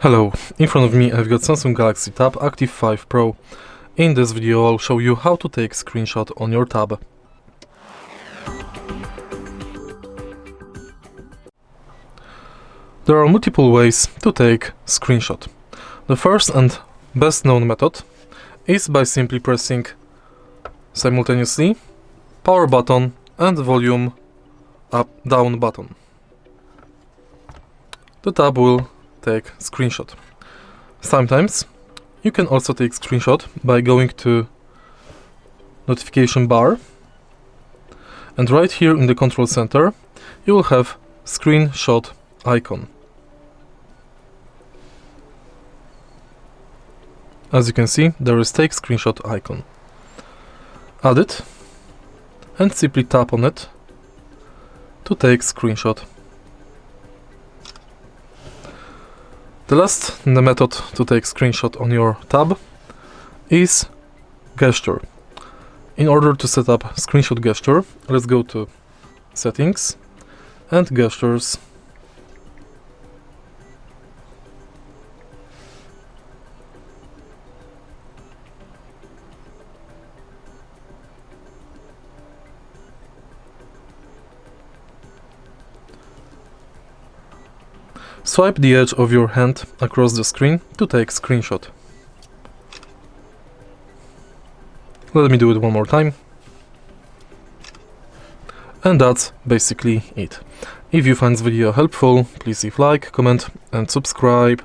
Hello, in front of me I've got Samsung Galaxy Tab Active 5 Pro. In this video I'll show you how to take screenshot on your tab. There are multiple ways to take screenshot. The first and best known method is by simply pressing simultaneously power button and volume up down button. The tab will take screenshot. Sometimes you can also take screenshot by going to notification bar, and right here in the control center you will have screenshot icon. As you can see, there is take screenshot icon. Add it and simply tap on it to take screenshot. The last method to take screenshot on your tab is gesture. In order to set up screenshot gesture, let's go to settings and gestures. Swipe the edge of your hand across the screen to take screenshot. Let me do it one more time. And that's basically it. If you find this video helpful, please leave like, comment and subscribe.